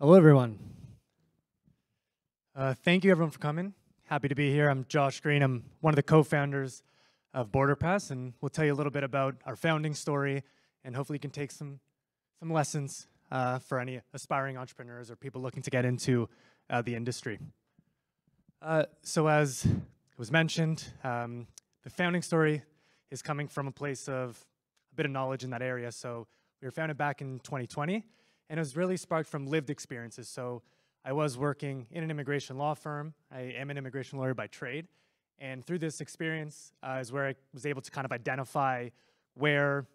Hello, everyone. Thank you, everyone, for coming. Happy to be here. I'm Josh Green. I'm one of the co-founders of BorderPass, and we'll tell you a little bit about our founding story, and hopefully you can take some lessons for any aspiring entrepreneurs or people looking to get into the industry. So as it was mentioned, the founding story is coming from a place of a bit of knowledge in that area. So we were founded back in 2020, and it was really sparked from lived experiences. So I was working in an immigration law firm. I am an immigration lawyer by trade. And through this experience is where I was able to kind of identify where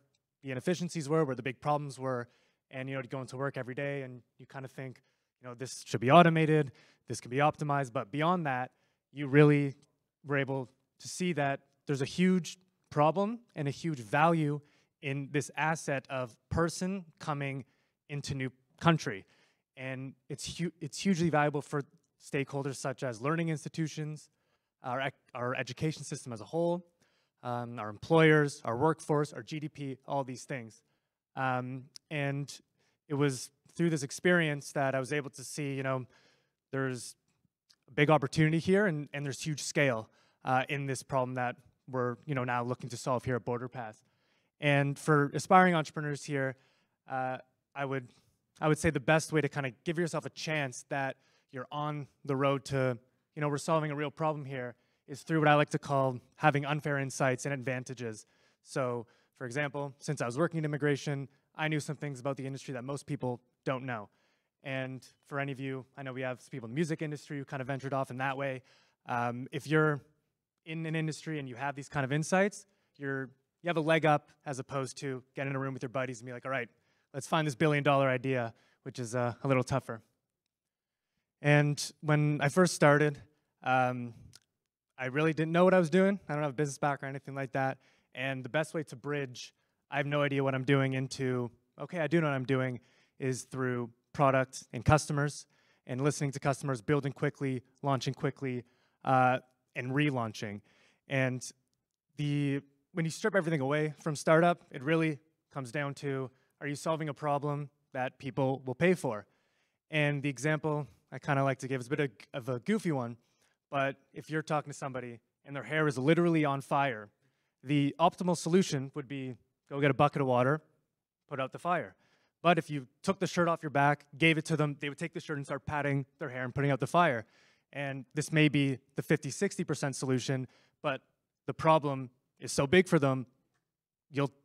the inefficiencies were, where the big problems were, and to go into work every day and you kind of think, this should be automated, this can be optimized, but beyond that, you really were able to see that there's a huge problem and a huge value in this asset of person coming into new country. And it's hugely valuable for stakeholders such as learning institutions, our education system as a whole, our employers, our workforce, our GDP, all these things. And it was through this experience that I was able to see, there's a big opportunity here and there's huge scale in this problem that we're now looking to solve here at BorderPass. And for aspiring entrepreneurs here, I would say the best way to kind of give yourself a chance that you're on the road to, we're solving a real problem here is through what I like to call having unfair insights and advantages. So, for example, since I was working in immigration, I knew some things about the industry that most people don't know. And for any of you, I know we have some people in the music industry who kind of ventured off in that way. If you're in an industry and you have these kind of insights, you have a leg up as opposed to getting in a room with your buddies and be like, all right, let's find this billion-dollar idea, which is a little tougher. And when I first started, I really didn't know what I was doing. I don't have a business background or anything like that. And the best way to bridge, I have no idea what I'm doing, into, okay, I do know what I'm doing, is through product and customers and listening to customers, building quickly, launching quickly, and relaunching. And when you strip everything away from startup, it really comes down to, are you solving a problem that people will pay for? And the example I kind of like to give is a bit of a goofy one, but if you're talking to somebody and their hair is literally on fire, the optimal solution would be go get a bucket of water, put out the fire. But if you took the shirt off your back, gave it to them, they would take the shirt and start patting their hair and putting out the fire. And this may be the 50–60% solution, but the problem is so big for them,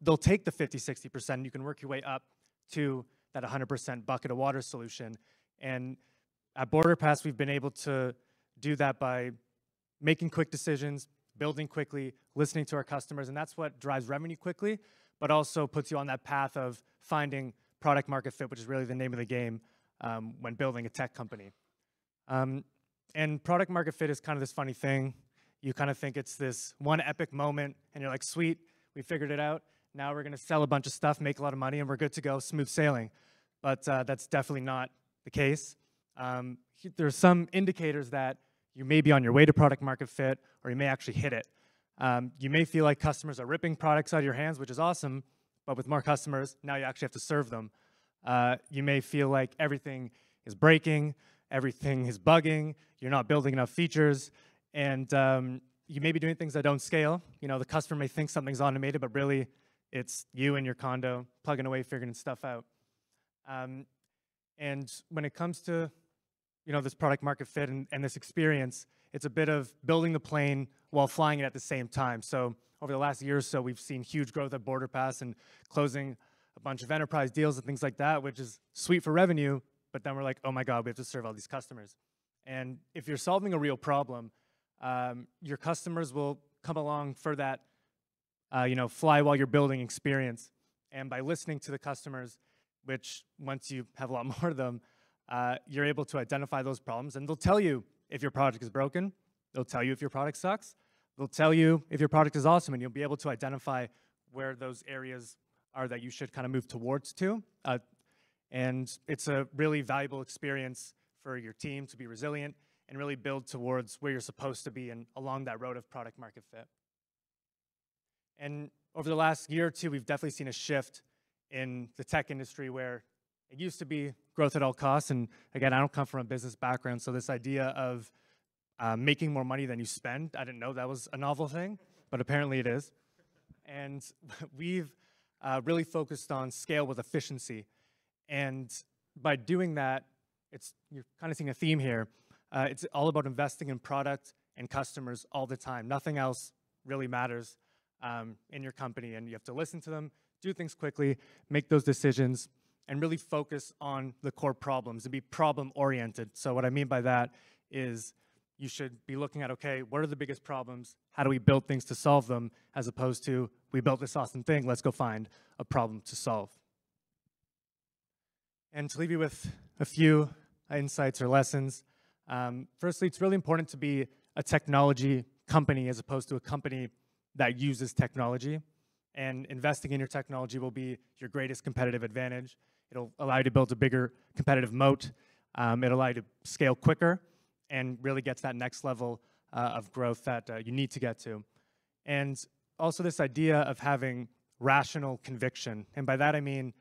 they'll take the 50–60% and you can work your way up to that 100% bucket of water solution. And at BorderPass, we've been able to do that by making quick decisions, building quickly, listening to our customers, and that's what drives revenue quickly, but also puts you on that path of finding product market fit, which is really the name of the game when building a tech company. And product market fit is kind of this funny thing. You kind of think it's this one epic moment, and you're like, sweet, we figured it out. Now we're going to sell a bunch of stuff, make a lot of money, and we're good to go, smooth sailing. But that's definitely not the case. There's some indicators that you may be on your way to product market fit, or you may actually hit it. You may feel like customers are ripping products out of your hands, which is awesome, but with more customers, now you actually have to serve them. You may feel like everything is breaking, everything is bugging, you're not building enough features, and you may be doing things that don't scale. The customer may think something's automated, but really it's you in your condo plugging away, figuring stuff out. And when it comes to this product market fit and this experience, it's a bit of building the plane while flying it at the same time. So over the last year or so, we've seen huge growth at BorderPass and closing a bunch of enterprise deals and things like that, which is sweet for revenue, but then we're like, oh my God, we have to serve all these customers. And if you're solving a real problem, your customers will come along for that fly while you're building experience. And by listening to the customers, which once you have a lot more of them, you're able to identify those problems, and they'll tell you if your product is broken, they'll tell you if your product sucks, they'll tell you if your product is awesome, and you'll be able to identify where those areas are that you should kind of move towards to. And it's a really valuable experience for your team to be resilient and really build towards where you're supposed to be and along that road of product market fit. And over the last year or two, we've definitely seen a shift in the tech industry where it used to be growth at all costs. And again, I don't come from a business background, so this idea of making more money than you spend, I didn't know that was a novel thing, but apparently it is. And we've really focused on scale with efficiency. And by doing that, you're kind of seeing a theme here. It's all about investing in product and customers all the time. Nothing else really matters in your company, and you have to listen to them, do things quickly, make those decisions, and really focus on the core problems and be problem-oriented. So what I mean by that is you should be looking at, okay, what are the biggest problems? How do we build things to solve them, as opposed to, we built this awesome thing, let's go find a problem to solve. And to leave you with a few insights or lessons, firstly, it's really important to be a technology company as opposed to a company that uses technology. And investing in your technology will be your greatest competitive advantage. It'll allow you to build a bigger competitive moat. It'll allow you to scale quicker and really get to that next level of growth that you need to get to. And also this idea of having rational conviction. And by that I mean,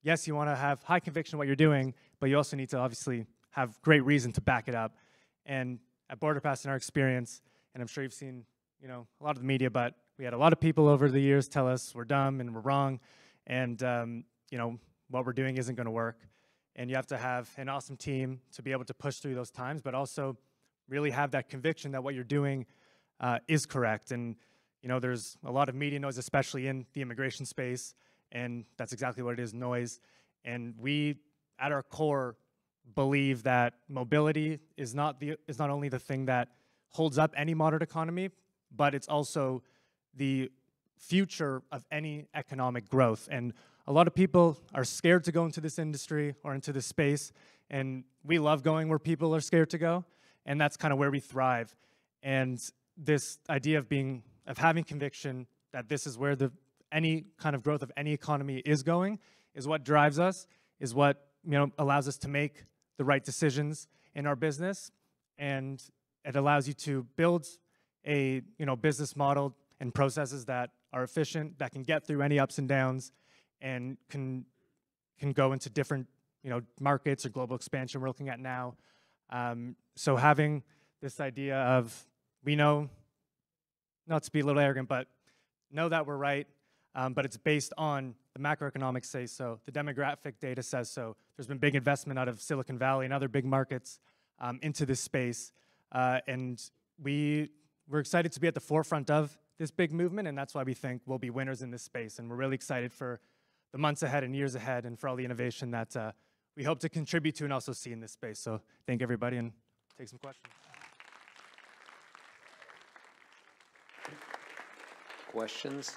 yes, you want to have high conviction in what you're doing, but you also need to obviously have great reason to back it up. And at BorderPass, in our experience, and I'm sure you've seen, a lot of the media, but we had a lot of people over the years tell us we're dumb and we're wrong, and what we're doing isn't going to work. And you have to have an awesome team to be able to push through those times, but also really have that conviction that what you're doing is correct. And there's a lot of media noise, especially in the immigration space, and that's exactly what it is, noise. And we, at our core, believe that mobility is not only the thing that holds up any modern economy, but it's also the future of any economic growth. And a lot of people are scared to go into this industry or into this space, and we love going where people are scared to go, and that's kind of where we thrive. And this idea of having conviction that this is where any kind of growth of any economy is going is what drives us, is what allows us to make the right decisions in our business, and it allows you to build a business model and processes that are efficient, that can get through any ups and downs, and can go into different markets or global expansion we're looking at now. So having this idea of, we know, not to be a little arrogant, but know that we're right, but it's based on the macroeconomics say so, the demographic data says so. There's been big investment out of Silicon Valley and other big markets into this space, and we're excited to be at the forefront of this big movement, and that's why we think we'll be winners in this space. And we're really excited for the months ahead and years ahead, and for all the innovation that we hope to contribute to and also see in this space. So thank everybody, and take some questions. Questions?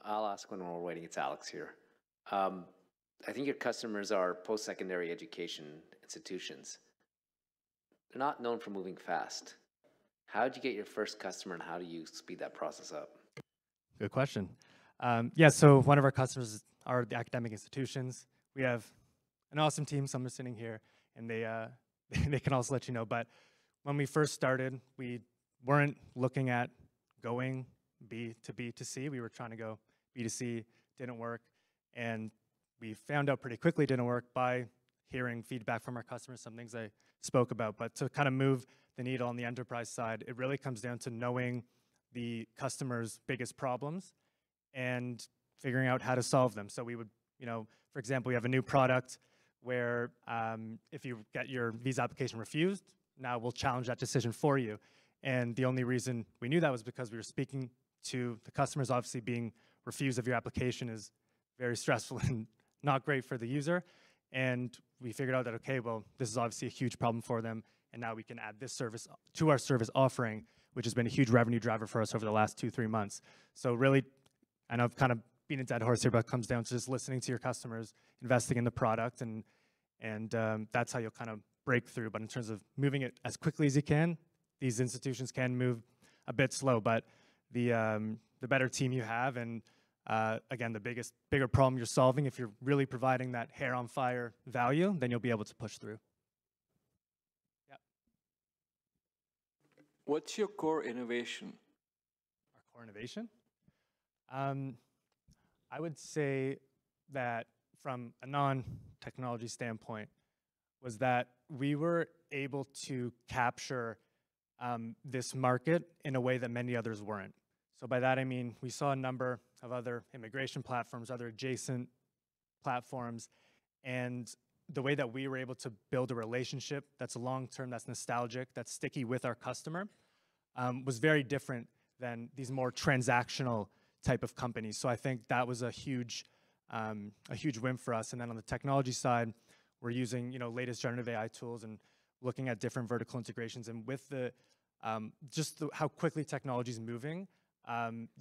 I'll ask when we're waiting. It's Alex here. I think your customers are post-secondary education institutions. They're not known for moving fast. How did you get your first customer, and how do you speed that process up? Good question. Yeah, so one of our customers are the academic institutions. We have an awesome team. Some are sitting here, and they can also let you know. But when we first started, we weren't looking at going B to B to C. We were trying to go B to C. Didn't work, and we found out pretty quickly it didn't work by hearing feedback from our customers, some things I spoke about. But to kind of move the needle on the enterprise side, it really comes down to knowing the customer's biggest problems and figuring out how to solve them. So we would, for example, we have a new product where if you get your visa application refused, now we'll challenge that decision for you. And the only reason we knew that was because we were speaking to the customers. Obviously, being refused of your application is very stressful and not great for the user. And we figured out that, okay, well, this is obviously a huge problem for them, and now we can add this service to our service offering, which has been a huge revenue driver for us over the last 2-3 months. So really, I know I've kind of beaten a dead horse here, but it comes down to just listening to your customers, investing in the product, and that's how you'll kind of break through. But in terms of moving it as quickly as you can, these institutions can move a bit slow, but the better team you have, and again, the bigger problem you're solving, if you're really providing that hair on fire value, then you'll be able to push through. Yeah. What's your core innovation? Our core innovation? I would say that from a non-technology standpoint was that we were able to capture this market in a way that many others weren't. So by that I mean we saw a number of other immigration platforms, other adjacent platforms, and the way that we were able to build a relationship that's long-term, that's nostalgic, that's sticky with our customer was very different than these more transactional type of companies. So I think that was a huge win for us. And then on the technology side, we're using latest generative AI tools and looking at different vertical integrations. And with the how quickly technology is moving,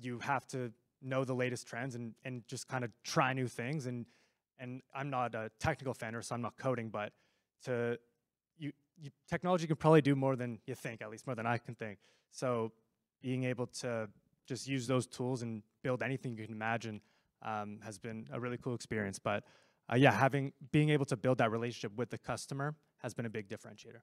you have to know the latest trends and just kind of try new things. And I'm not a technical fan, so I'm not coding, but technology can probably do more than you think, at least more than I can think. So being able to just use those tools and build anything you can imagine has been a really cool experience. But yeah, being able to build that relationship with the customer has been a big differentiator.